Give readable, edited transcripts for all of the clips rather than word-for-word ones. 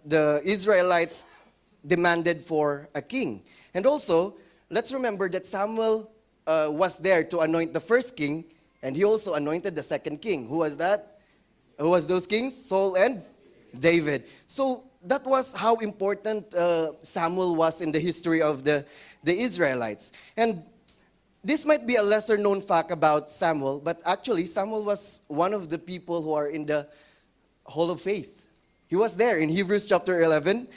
the Israelites demanded for a king. And also, let's remember that Samuel was there to anoint the first king, and he also anointed the second king. Who was that? Who was those kings? Saul and David. So that was how important Samuel was in the history of the Israelites. And this might be a lesser known fact about Samuel, but actually Samuel was one of the people who are in the Hall of Faith. He was there in Hebrews chapter 11.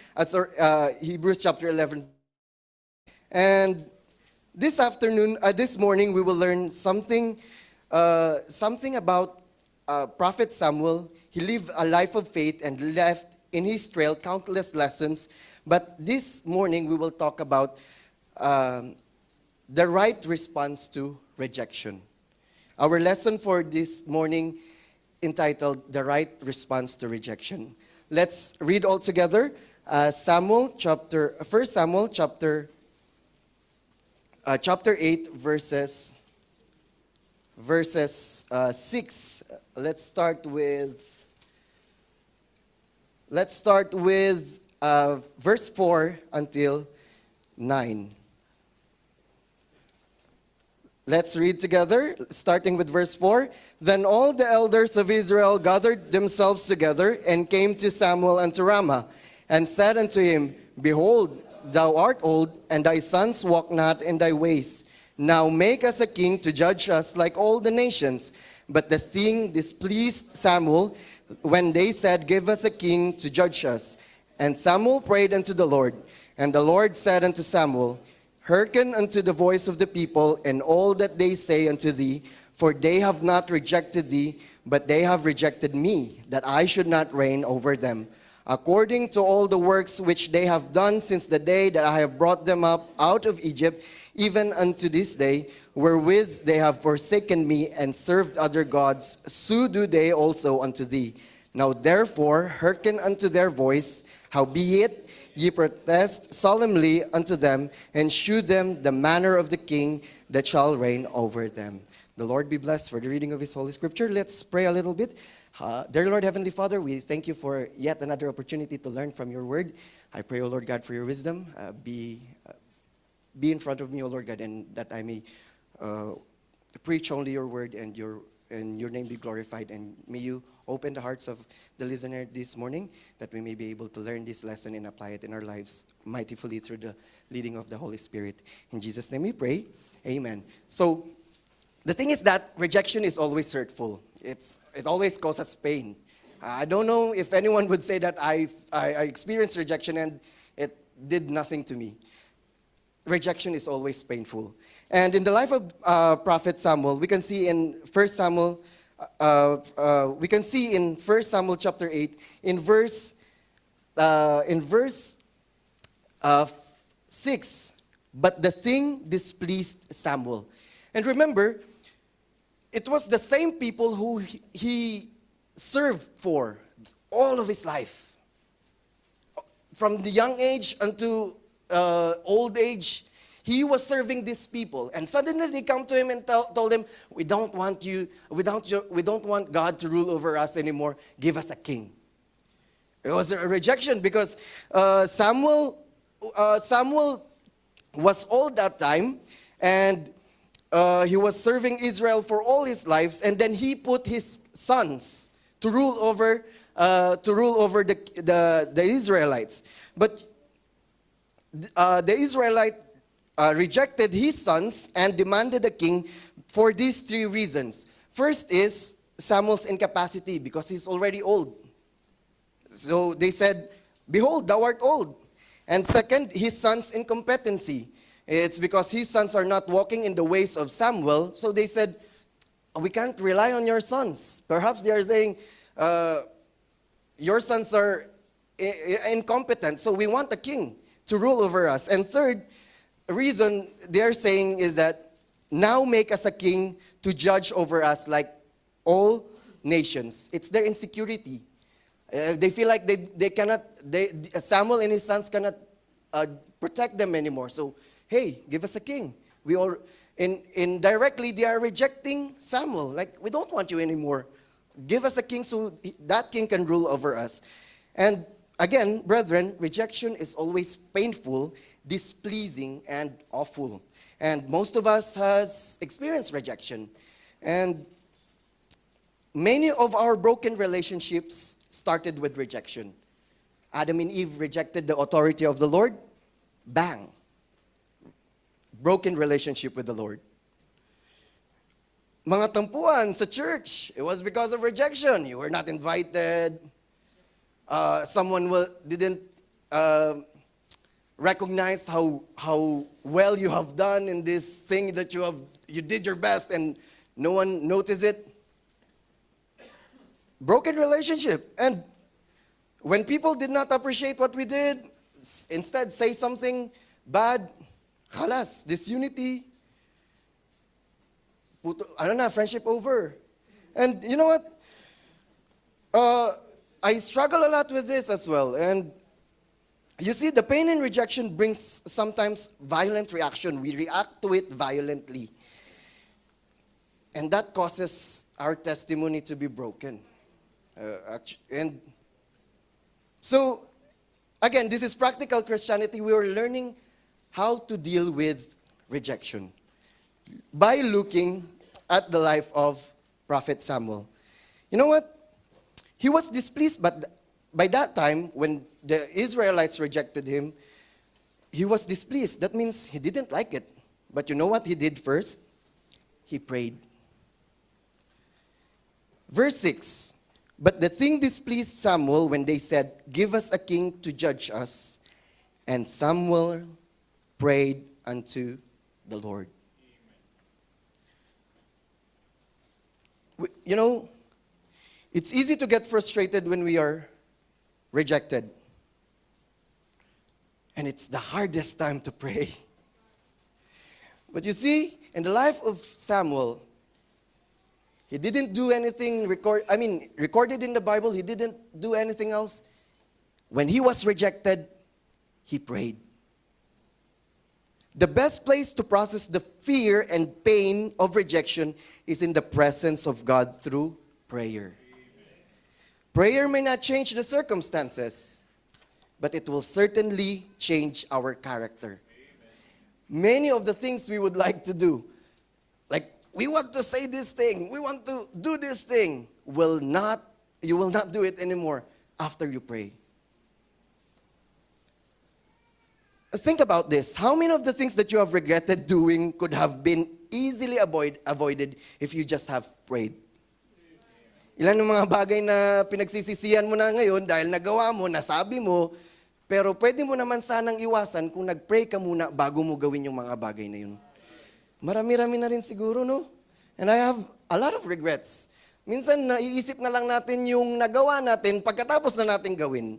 Hebrews chapter 11. And this morning, we will learn something about Prophet Samuel. He lived a life of faith and left in his trail countless lessons. But this morning, we will talk about the right response to rejection. Our lesson for this morning entitled The Right Response to Rejection. Let's read all together. 1 Samuel chapter 8 verses 6. Let's start with verse 4 until 9. Let's read together, starting with verse 4. Then all the elders of Israel gathered themselves together and came to Samuel unto Ramah, and said unto him, Behold, thou art old, and thy sons walk not in thy ways. Now make us a king to judge us like all the nations. But the thing displeased Samuel when they said, Give us a king to judge us. And Samuel prayed unto the Lord. And the Lord said unto Samuel, Hearken unto the voice of the people, and all that they say unto thee, for they have not rejected thee, but they have rejected me, that I should not reign over them, according to all the works which they have done since the day that I have brought them up out of Egypt, even unto this day, wherewith they have forsaken me and served other gods, so do they also unto thee. Now therefore hearken unto their voice, howbeit ye protest solemnly unto them, and shew them the manner of the king that shall reign over them. The Lord be blessed for the reading of his holy scripture. Let's pray a little bit. Dear Lord, Heavenly Father, we thank you for yet another opportunity to learn from your word. I pray, O Lord God, for your wisdom. Be in front of me, O Lord God, and that I may preach only your word, and your name be glorified. And may you open the hearts of the listener this morning, that we may be able to learn this lesson and apply it in our lives mightily through the leading of the Holy Spirit. In Jesus' name we pray. Amen. So the thing is that rejection is always hurtful. It always causes pain. I don't know if anyone would say that I experienced rejection and it did nothing to me. Rejection is always painful. And in the life of Prophet Samuel, we can see in 1 Samuel chapter 8, in verse 6, but the thing displeased Samuel. And remember, it was the same people who he served for all of his life. From the young age unto old age, he was serving these people. And suddenly they come to him and told him, we don't want God to rule over us anymore. Give us a king. It was a rejection because Samuel was old that time, and he was serving Israel for all his lives, and then he put his sons to rule over the Israelites. But the Israelite rejected his sons and demanded a king for these three reasons. First is Samuel's incapacity, because he's already old. So they said, Behold, thou art old. And second, his son's incompetency. It's because his sons are not walking in the ways of Samuel. So they said, we can't rely on your sons. Perhaps they are saying, your sons are incompetent, so we want a king to rule over us. And third reason they're saying is that, now make us a king to judge over us like all nations. It's their insecurity. They feel like Samuel and his sons cannot protect them anymore. So, hey, give us a king. Indirectly, they are rejecting Samuel. Like, we don't want you anymore. Give us a king so that king can rule over us. And Again, brethren, rejection is always painful, displeasing, and awful. And most of us has experienced rejection. And many of our broken relationships started with rejection. Adam and Eve rejected the authority of the Lord. Bang. Broken relationship with the Lord. Mga tampuan sa church, it was because of rejection. You were not invited. Didn't recognize how well you have done in this thing that you did your best and no one noticed it. Broken relationship. And when people did not appreciate what we did, instead say something bad, khalas, disunity, friendship over. And you know what? I struggle a lot with this as well. And you see, the pain and rejection brings sometimes violent reaction. We react to it violently. And that causes our testimony to be broken. And so, again, this is practical Christianity. We are learning how to deal with rejection by looking at the life of Prophet Samuel. You know what? He was displeased, but by that time, when the Israelites rejected him, he was displeased. That means he didn't like it. But you know what he did first? He prayed. Verse 6, but the thing displeased Samuel when they said, give us a king to judge us. And Samuel prayed unto the Lord. You know, it's easy to get frustrated when we are rejected. And it's the hardest time to pray. But you see, in the life of Samuel, he didn't do anything recorded in the Bible. He didn't do anything else. When he was rejected, he prayed. The best place to process the fear and pain of rejection is in the presence of God through prayer. Prayer may not change the circumstances, but it will certainly change our character. Many of the things we would like to do, like we want to say this thing, we want to do this thing, you will not do it anymore after you pray. Think about this. How many of the things that you have regretted doing could have been easily avoided if you just have prayed? Ilan ng mga bagay na pinagsisisihan mo na ngayon dahil nagawa mo, nasabi mo, pero pwede mo naman sanang iwasan kung nag-pray ka muna bago mo gawin yung mga bagay na yun. Marami-rami na rin siguro, no? And I have a lot of regrets. Minsan, naiisip na lang natin yung nagawa natin pagkatapos na natin gawin.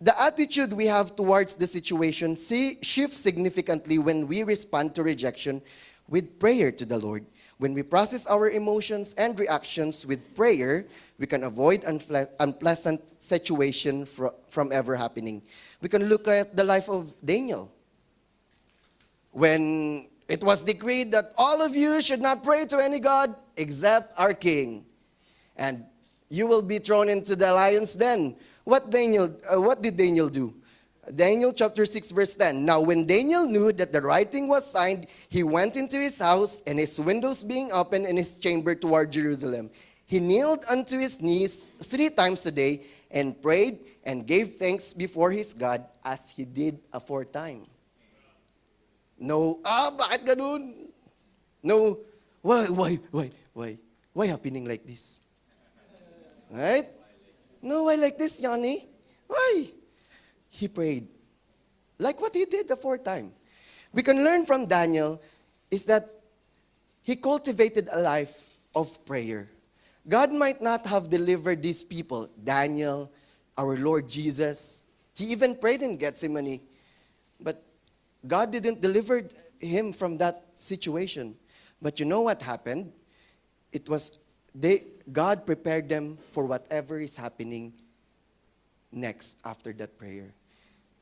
The attitude we have towards the situation shifts significantly when we respond to rejection with prayer to the Lord. When we process our emotions and reactions with prayer, we can avoid unpleasant situation from ever happening. We can look at the life of Daniel. When it was decreed that all of you should not pray to any god except our king, and you will be thrown into the lion's den. What did Daniel do? Daniel chapter 6 verse 10. Now when Daniel knew that the writing was signed, he went into his house, and his windows being open in his chamber toward Jerusalem. He kneeled unto his knees 3 times a day and prayed and gave thanks before his God as he did aforetime. No, bakit ganun? No, why happening like this? Right? No, why like this, Yanni? Why? He prayed. Like what he did the 4th time. We can learn from Daniel is that he cultivated a life of prayer. God might not have delivered these people, Daniel, our Lord Jesus. He even prayed in Gethsemane. But God didn't deliver him from that situation. But you know what happened? God prepared them for whatever is happening next after that prayer.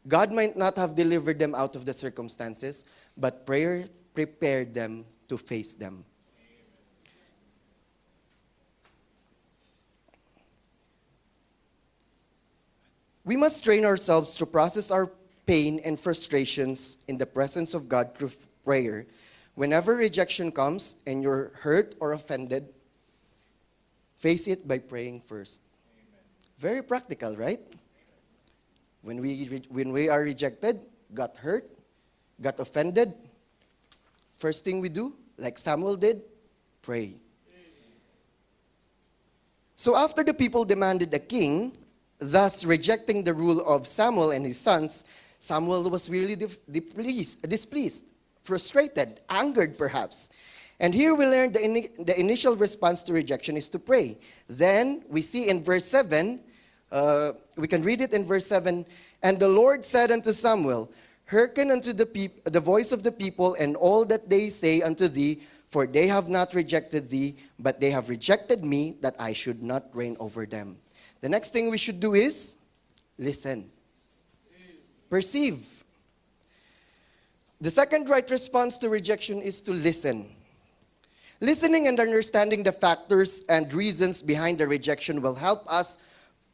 God might not have delivered them out of the circumstances, but prayer prepared them to face them. We must train ourselves to process our pain and frustrations in the presence of God through prayer. Whenever rejection comes and you're hurt or offended, face it by praying first. Very practical, right? When we are rejected, got hurt, got offended, first thing we do, like Samuel did, pray. So after the people demanded a king, thus rejecting the rule of Samuel and his sons, Samuel was really displeased, frustrated, angered perhaps. And here we learn the initial response to rejection is to pray. Then we see in verse 7, we can read it in verse 7, and the Lord said unto Samuel, hearken unto the voice of the people and all that they say unto thee, for they have not rejected thee, but they have rejected me, that I should not reign over them. The next thing we should do is listen. Perceive. The second right response to rejection is to listen. Listening and understanding the factors and reasons behind the rejection will help us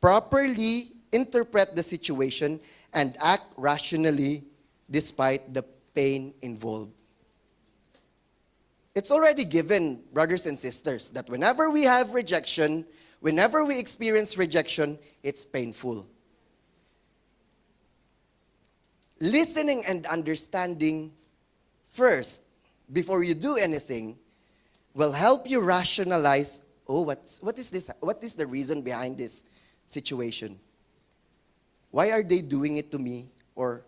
properly interpret the situation and act rationally despite the pain involved. It's already given, brothers and sisters, that whenever we have rejection, whenever we experience rejection, it's painful. Listening and understanding first, before you do anything, will help you rationalize, what is this? What is the reason behind this situation? Why are they doing it to me? Or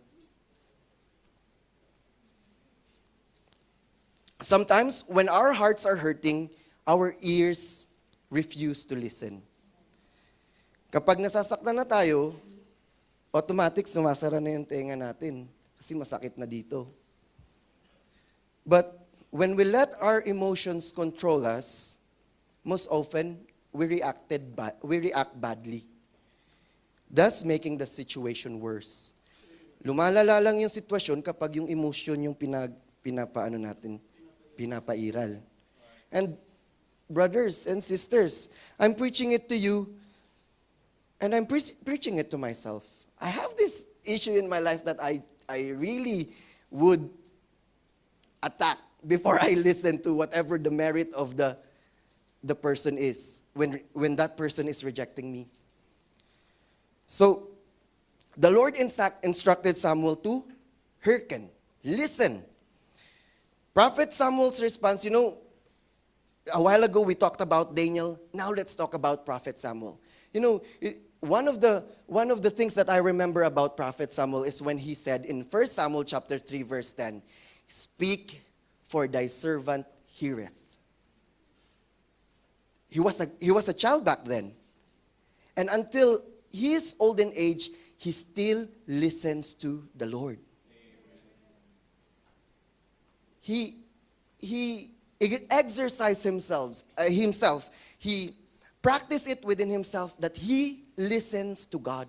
sometimes when our hearts are hurting, our ears refuse to listen. Kapag nasasaktan na tayo, automatic sumasara na yung tenga natin kasi masakit na dito. But when we let our emotions control us, most often we react badly, thus making the situation worse. Lumalala lang yung sitwasyon kapag yung emotion yung pinapairal. And brothers and sisters, I'm preaching it to you, and I'm preaching it to myself. I have this issue in my life that I really would attack before I listen to whatever the merit of the person is when that person is rejecting me. So the Lord instructed Samuel to hearken, listen. Prophet Samuel's response, a while ago we talked about Daniel. Now let's talk about Prophet Samuel. One of the things that I remember about Prophet Samuel is when he said in 1 Samuel chapter 3 verse 10, speak, for thy servant heareth. He was a child back then. And until his olden age, he still listens to the Lord. He exercised himself. He practiced it within himself that he listens to God.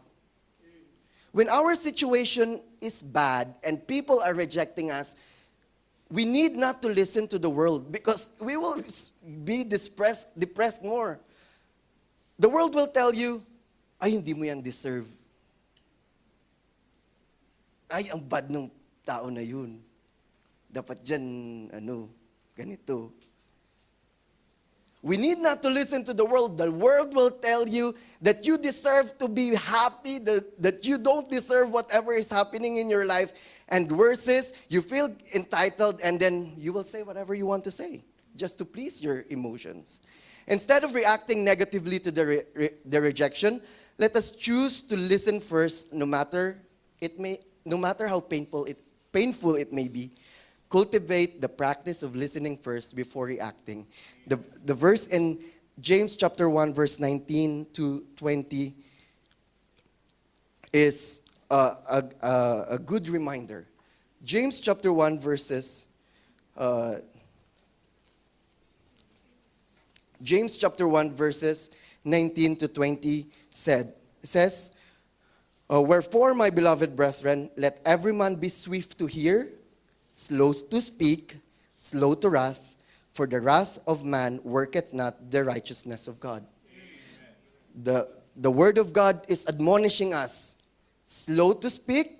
When our situation is bad and people are rejecting us, we need not to listen to the world because we will be depressed more. The world will tell you, ay, hindi mo yan deserve. Ay, ang bad ng tao na yun. Dapat dyan, ganito. We need not to listen to the world. The world will tell you that you deserve to be happy, that you don't deserve whatever is happening in your life. And worse is, you feel entitled and then you will say whatever you want to say just to please your emotions. Instead of reacting negatively to the rejection, let us choose to listen first, no matter how painful it may be. Cultivate the practice of listening first before reacting. The verse in James chapter 1 verse 19 to 20 is a good reminder. James chapter 1 verses James chapter 1 verses 19 to 20 says, wherefore, my beloved brethren, let every man be swift to hear, slow to speak, slow to wrath, for the wrath of man worketh not the righteousness of God. The word of God is admonishing us slow to speak,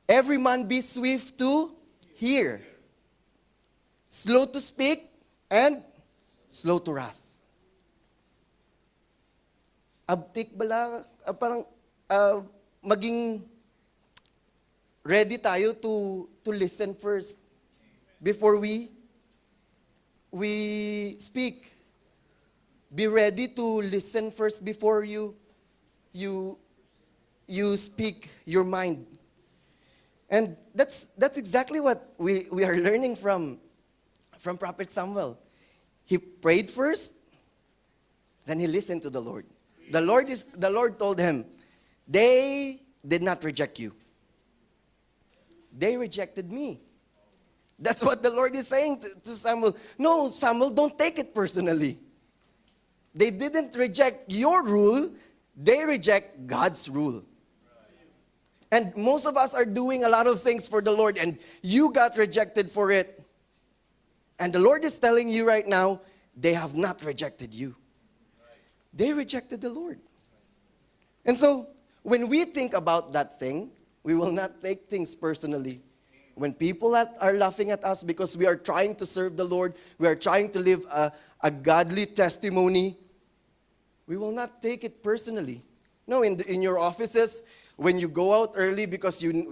every man be swift to hear, slow to speak, and slow to wrath. Abtik bala, parang maging ready tayo to listen first before we speak. Be ready to listen first before you speak your mind. And that's exactly what we are learning from Prophet Samuel. He prayed first, then he listened to the Lord. The Lord told him, they did not reject you. They rejected me. That's what the Lord is saying to Samuel. No, Samuel, don't take it personally. They didn't reject your rule, they reject God's rule. And most of us are doing a lot of things for the Lord, and you got rejected for it. And the Lord is telling you right now, they have not rejected you. They rejected the Lord. And so, when we think about that thing, we will not take things personally. When people are laughing at us because we are trying to serve the Lord, we are trying to live a godly testimony, we will not take it personally. No, in your offices, when you go out early because you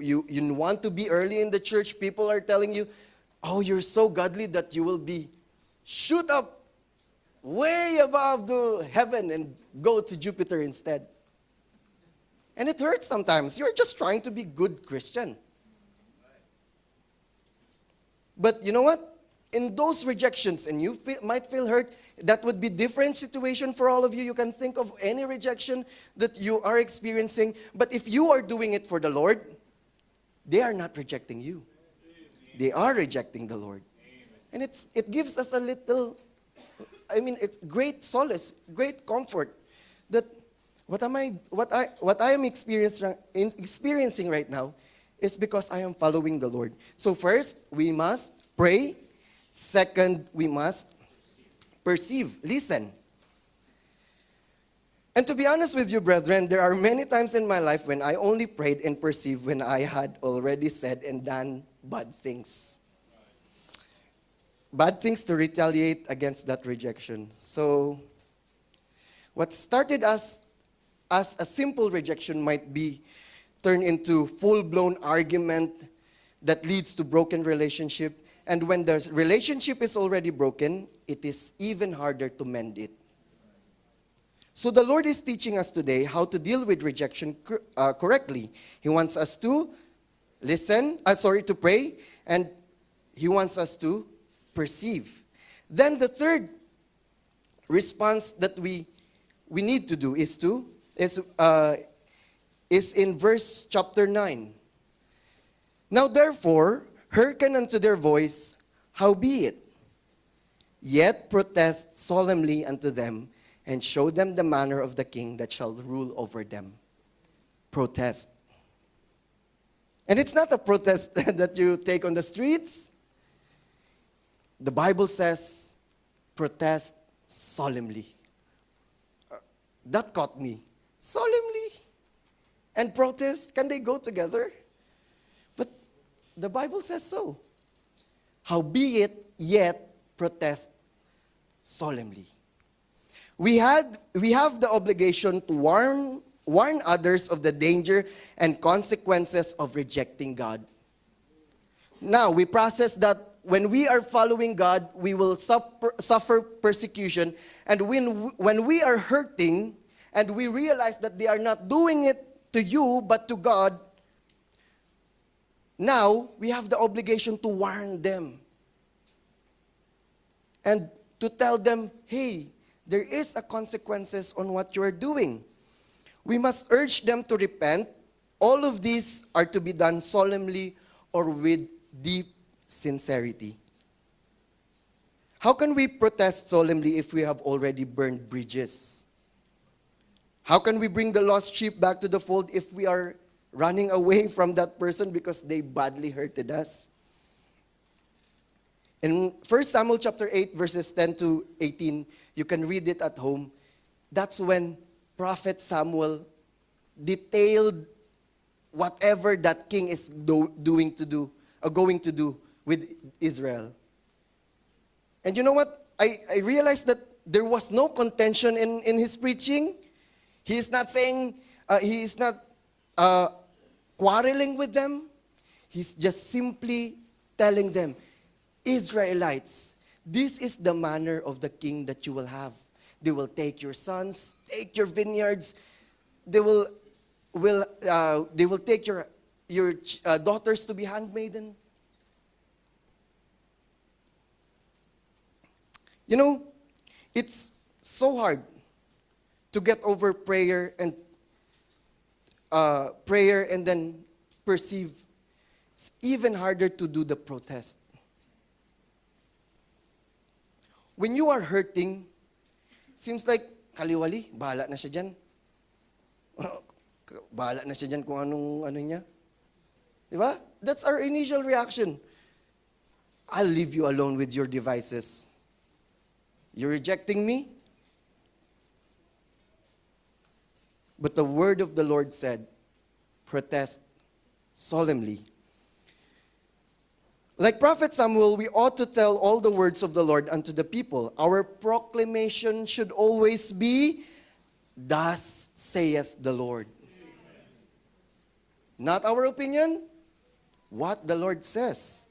want to be early in the church, people are telling you, oh, you're so godly that you will be shoot up way above the heaven and go to Jupiter instead. And it hurts sometimes. You're just trying to be good Christian. But you know what? In those rejections, and you might feel hurt, that would be different situation for all of you. You can think of any rejection that you are experiencing. But if you are doing it for the Lord, they are not rejecting you. They are rejecting the Lord. And it gives us a little, it's great solace, great comfort that what I am experiencing right now is because I am following the Lord. So first, we must pray. Second, we must perceive, listen. And to be honest with you, brethren, there are many times in my life when I only prayed and perceived when I had already said and done bad things. Bad things to retaliate against that rejection. So, what started as a simple rejection might be turned into full-blown argument that leads to broken relationship. And when the relationship is already broken, it is even harder to mend it. So the Lord is teaching us today how to deal with rejection correctly. He wants us to to pray, and He wants us to perceive. Then the third response that we need to do is in verse chapter 9. Now therefore, hearken unto their voice, howbeit, yet protest solemnly unto them, and show them the manner of the king that shall rule over them. Protest. And it's not a protest that you take on the streets. The Bible says, protest solemnly. That caught me. Solemnly and protest, can they go together? But the Bible says so. Howbeit, yet protest solemnly. We have the obligation to warn others of the danger and consequences of rejecting God. Now, we process that when we are following God, we will suffer persecution. And when we are hurting and we realize that they are not doing it to you but to God, now we have the obligation to warn them and to tell them, hey, there is a consequences on what you are doing. We must urge them to repent. All of these are to be done solemnly or with deep sincerity. How can we protest solemnly if we have already burned bridges? How can we bring the lost sheep back to the fold if we are running away from that person because they badly hurted us? In 1 Samuel chapter 8, verses 10 to 18, you can read it at home. That's when Prophet Samuel detailed whatever that king is going to do with Israel. And you know what? I realized that there was no contention in his preaching. He is not saying, he is not quarreling with them. He's just simply telling them, Israelites, this is the manner of the king that you will have. They will take your sons, take your vineyards. They will take your daughters to be handmaiden. You know, it's so hard to get over prayer and then perceive. It's even harder to do the protest. When you are hurting, seems like, kaliwali, bahala na siya dyan. Bahala na siya dyan kung anong ano niya. Diba? That's our initial reaction. I'll leave you alone with your devices. You're rejecting me? But the word of the Lord said, protest solemnly. Like Prophet Samuel, we ought to tell all the words of the Lord unto the people. Our proclamation should always be, thus saith the Lord. Not our opinion, what the Lord says.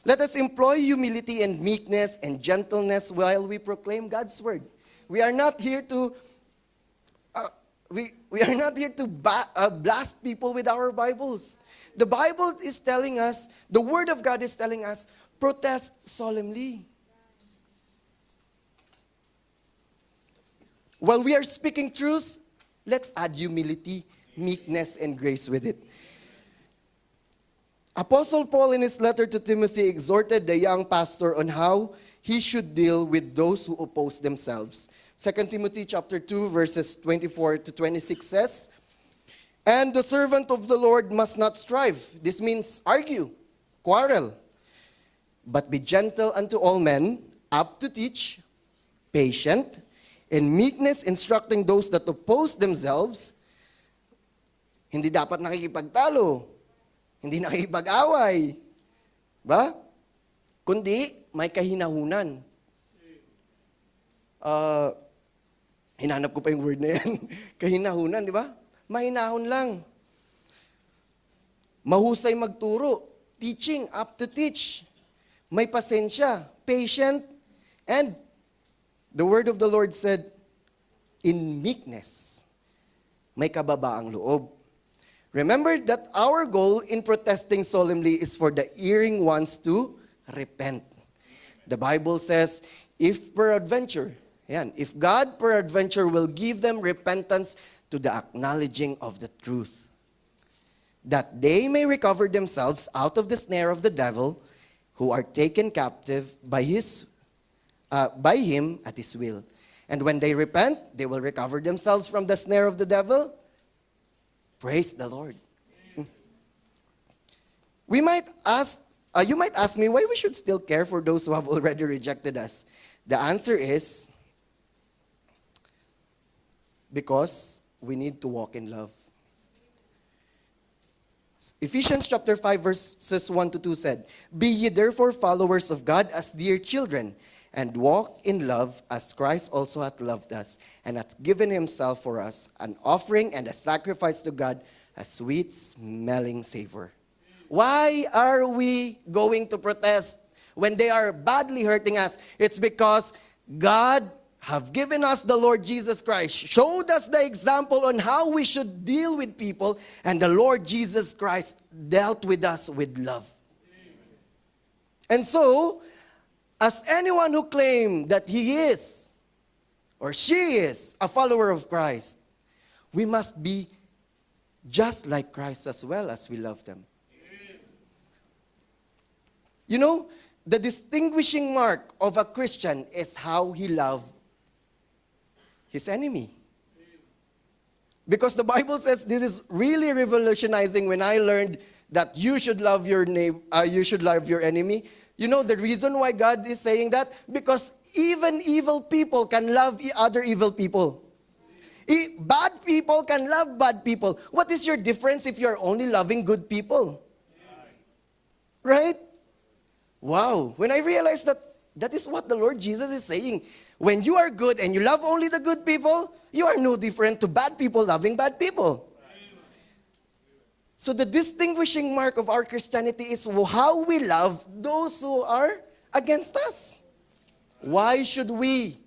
Let us employ humility and meekness and gentleness while we proclaim God's word. We are not here to blast people with our Bibles. The Bible is telling us, the Word of God is telling us, protest solemnly. While we are speaking truth, let's add humility, meekness, and grace with it. Apostle Paul, in his letter to Timothy, exhorted the young pastor on how he should deal with those who oppose themselves. 2 Timothy chapter 2, verses 24 to 26 says, and the servant of the Lord must not strive. This means argue, quarrel. But be gentle unto all men, apt to teach, patient, in meekness instructing those that oppose themselves. Hindi dapat nakikipagtalo. Hindi nakikipag-away. Ba? Kundi may kahinahunan. Hinanap ko pa yung word na yan. Kahinahunan, di ba? Mahinahon lang. Mahusay magturo. Teaching, up to teach. May pasensya, patient, and the word of the Lord said, in meekness, may kababaang loob. Remember that our goal in protesting solemnly is for the erring ones to repent. The Bible says, if peradventure, if God peradventure will give them repentance to the acknowledging of the truth, that they may recover themselves out of the snare of the devil, who are taken captive by him at his will. And when they repent, they will recover themselves from the snare of the devil. Praise the Lord. You might ask me why we should still care for those who have already rejected us. The answer is because we need to walk in love. Ephesians chapter 5 verses 1 to 2 said, be ye therefore followers of God as dear children, and walk in love as Christ also hath loved us, and hath given himself for us, an offering and a sacrifice to God, a sweet-smelling savor. Why are we going to protest when they are badly hurting us? It's because God have given us the Lord Jesus Christ, showed us the example on how we should deal with people, and the Lord Jesus Christ dealt with us with love. And so, as anyone who claims that he is or she is a follower of Christ, we must be just like Christ as well as we love them. You know, the distinguishing mark of a Christian is how he loved his enemy. Because the Bible says this is really revolutionizing when I learned that you should love your enemy. You know the reason why God is saying that? Because even evil people can love other evil people. Bad people can love bad people. What is your difference if you're only loving good people? Right? Wow. When I realized that that is what the Lord Jesus is saying. When you are good and you love only the good people, you are no different to bad people loving bad people. So the distinguishing mark of our Christianity is how we love those who are against us. Why should we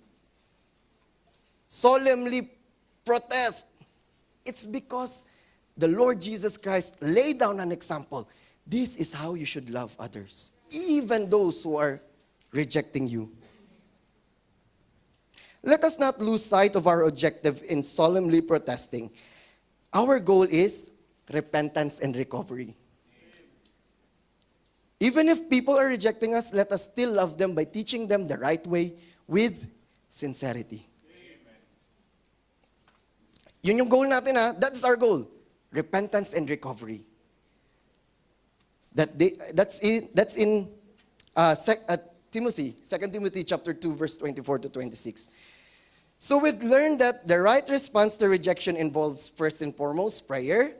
solemnly protest? It's because the Lord Jesus Christ laid down an example. This is how you should love others, even those who are rejecting you. Let us not lose sight of our objective in solemnly protesting. Our goal is repentance and recovery. Even if people are rejecting us, let us still love them by teaching them the right way with sincerity. Yun yung goal natin, ha? That's our goal. Repentance and recovery. That's in Timothy, 2 Timothy chapter 2, verse 24 to 26. So we've learned that the right response to rejection involves first and foremost prayer,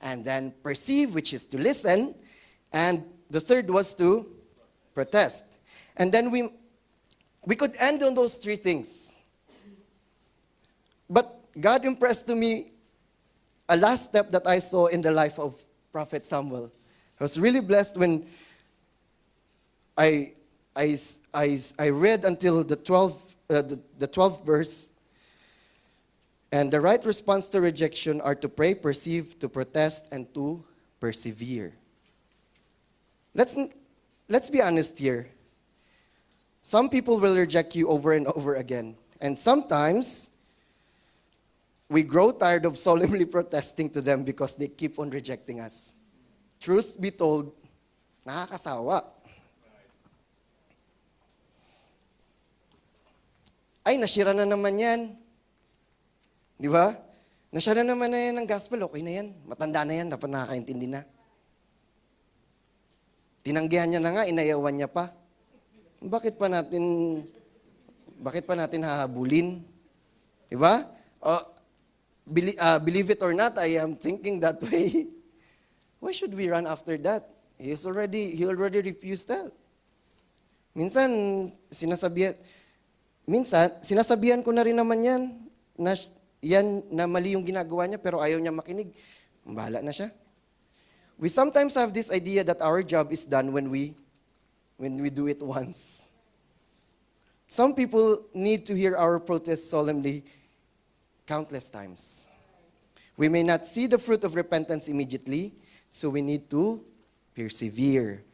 and then perceive, which is to listen, and the third was to protest. And then we could end on those three things. But God impressed to me a last step that I saw in the life of Prophet Samuel. I was really blessed when I read until the 12th verse. And the right response to rejection are to pray, perceive, to protest, and to persevere. Let's be honest here. Some people will reject you over and over again. And sometimes we grow tired of solemnly protesting to them because they keep on rejecting us. Truth be told, nakakasawa. Ay, nasira na naman yan. Di ba? Nasira na naman na yan ng gospel, okay na yan. Matanda na yan, dapat nakakaintindi na. Tinanggihan niya na nga, inayawan niya pa. Bakit pa natin hahabulin? Di ba? Believe it or not, I am thinking that way. Why should we run after that? He already refused that. Minsan, sinasabihan ko na rin naman yan na mali yung ginagawa niya pero ayaw niya makinig. Bahala na siya. We sometimes have this idea that our job is done when we do it once. Some people need to hear our protest solemnly countless times. We may not see the fruit of repentance immediately, so we need to persevere.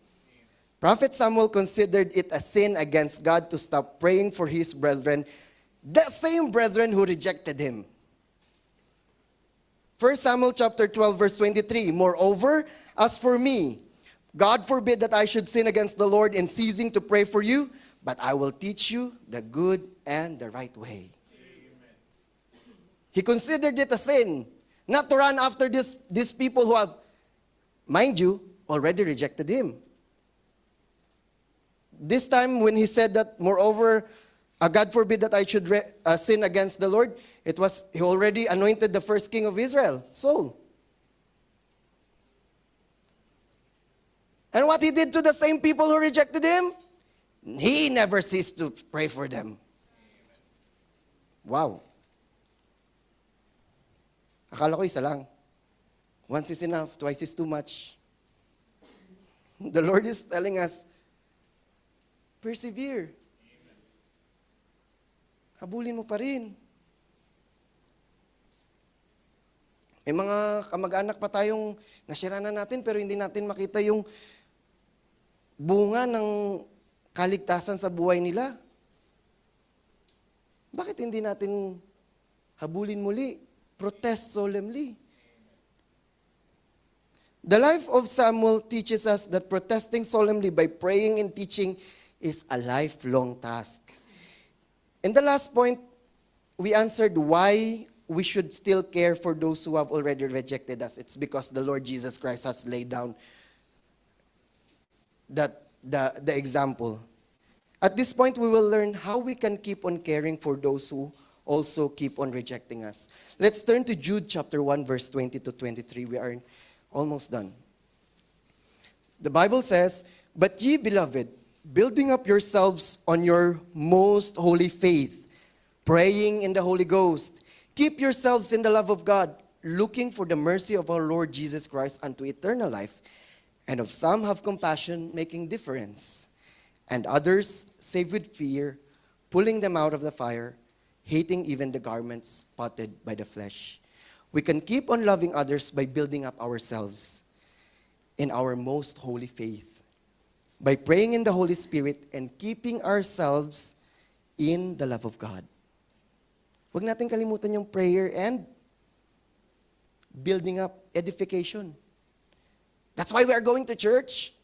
Prophet Samuel considered it a sin against God to stop praying for his brethren, the same brethren who rejected him. 1 Samuel chapter 12, verse 23, moreover, as for me, God forbid that I should sin against the Lord in ceasing to pray for you, but I will teach you the good and the right way. Amen. He considered it a sin, not to run after these people who have, mind you, already rejected him. This time when he said that, moreover, God forbid that I should sin against the Lord, he already anointed the first king of Israel, Saul. And what he did to the same people who rejected him, he never ceased to pray for them. Wow. Akala ko isa lang. Once is enough, twice is too much. The Lord is telling us, persevere. Habulin mo pa rin. May mga kamag-anak pa tayong nasira na natin pero hindi natin makita yung bunga ng kaligtasan sa buhay nila. Bakit hindi natin habulin muli? Protest solemnly. The life of Samuel teaches us that protesting solemnly by praying and teaching is a lifelong task. In the last point, we answered why we should still care for those who have already rejected us. It's because the Lord Jesus Christ has laid down the example. At this point, we will learn how we can keep on caring for those who also keep on rejecting us. Let's turn to Jude chapter 1, verse 20 to 23. We are almost done. The Bible says, "But ye, beloved, building up yourselves on your most holy faith, praying in the Holy Ghost, keep yourselves in the love of God, looking for the mercy of our Lord Jesus Christ unto eternal life. And of some have compassion, making difference, and others save with fear, pulling them out of the fire, hating even the garments spotted by the flesh." We can keep on loving others by building up ourselves in our most holy faith, by praying in the Holy Spirit and keeping ourselves in the love of God. Huwag natin kalimutan yung prayer and building up, edification. That's why we are going to church.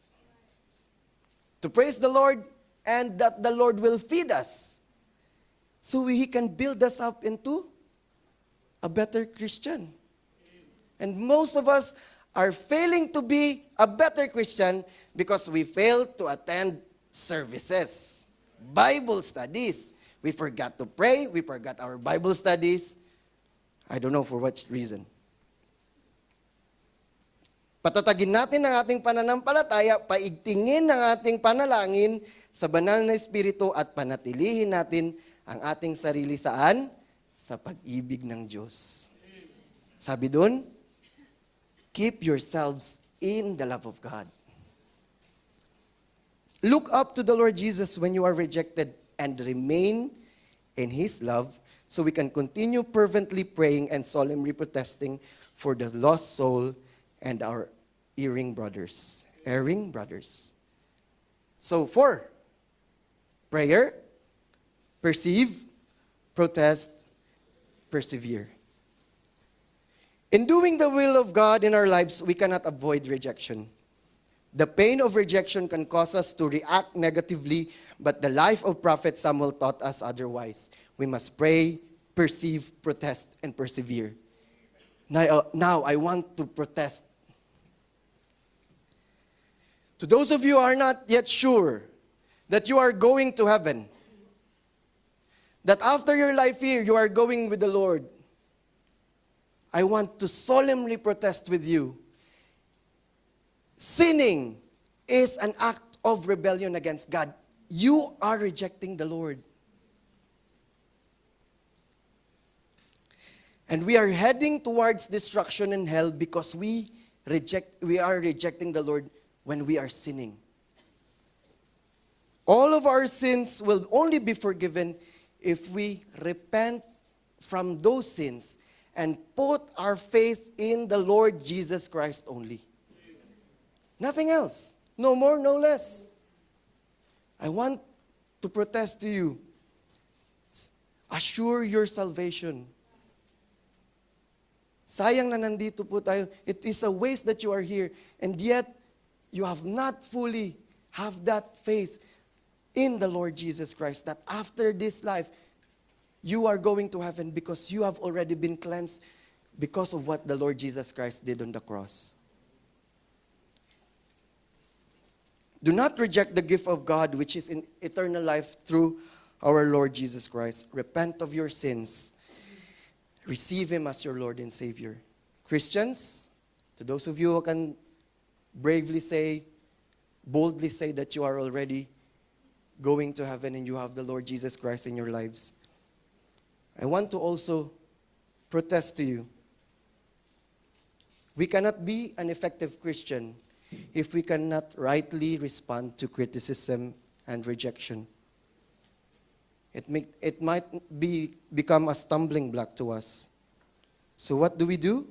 To praise the Lord and that the Lord will feed us. So He can build us up into a better Christian. And most of us are failing to be a better Christian because we fail to attend services, Bible studies. We forgot to pray. We forgot our Bible studies. I don't know for what reason. Patatagin natin ang ating pananampalataya, paigtingin ang ating panalangin sa banal na Espiritu at panatilihin natin ang ating sarili saan? Sa pag-ibig ng Diyos. Sabi doon, keep yourselves in the love of God. Look up to the Lord Jesus when you are rejected and remain in His love so we can continue fervently praying and solemnly protesting for the lost soul and our erring brothers. So 4, prayer, perceive, protest, persevere. In doing the will of God in our lives, we cannot avoid rejection. The pain of rejection can cause us to react negatively, but the life of Prophet Samuel taught us otherwise. We must pray, perceive, protest, and persevere. Now I want to protest. To those of you who are not yet sure that you are going to heaven, that after your life here, you are going with the Lord, I want to solemnly protest with you. Sinning is an act of rebellion against God. You are rejecting the Lord. And we are heading towards destruction and hell because we are rejecting the Lord when we are sinning. All of our sins will only be forgiven if we repent from those sins and put our faith in the Lord Jesus Christ only. Nothing else. No more, no less. I want to protest to you. Assure your salvation. Sayang na nandito po tayo. It is a waste that you are here. And yet, you have not fully have that faith in the Lord Jesus Christ. That after this life, you are going to heaven because you have already been cleansed because of what the Lord Jesus Christ did on the cross. Do not reject the gift of God, which is in eternal life through our Lord Jesus Christ. Repent of your sins. Receive Him as your Lord and Savior. Christians, to those of you who can bravely say, boldly say that you are already going to heaven and you have the Lord Jesus Christ in your lives, I want to also protest to you. We cannot be an effective Christian if we cannot rightly respond to criticism and rejection. It might become a stumbling block to us. So what do?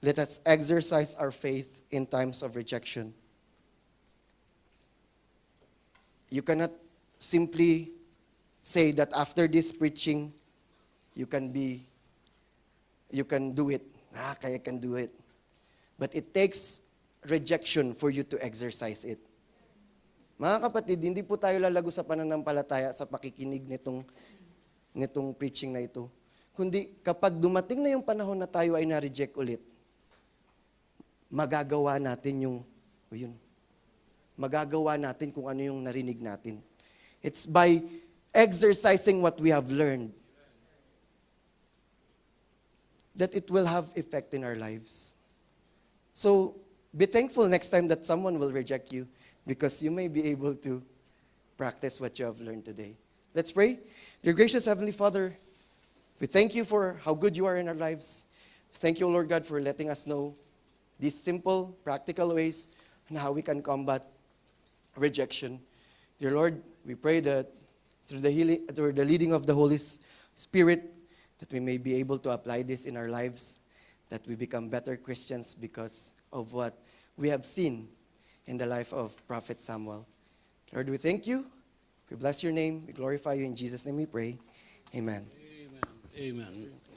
Let us exercise our faith in times of rejection. You cannot simply say that after this preaching, you can do it. Kaya can do it. But it takes rejection for you to exercise it. Mga kapatid, hindi po tayo lalago sa pananampalataya sa pakikinig nitong preaching na ito. Kundi kapag dumating na yung panahon na tayo ay na-reject ulit, magagawa natin magagawa natin kung ano yung narinig natin. It's by exercising what we have learned. that it will have effect in our lives. So be thankful next time that someone will reject you, because you may be able to practice what you have learned today. Let's pray. Dear gracious Heavenly Father, we thank you for how good you are in our lives. Thank you, Lord God, for letting us know these simple, practical ways on how we can combat rejection. Dear Lord, we pray that through the leading of the Holy Spirit, that we may be able to apply this in our lives, that we become better Christians because of what we have seen in the life of Prophet Samuel. Lord, we thank you. We bless your name. We glorify you. In Jesus' name we pray. Amen. Amen. Amen.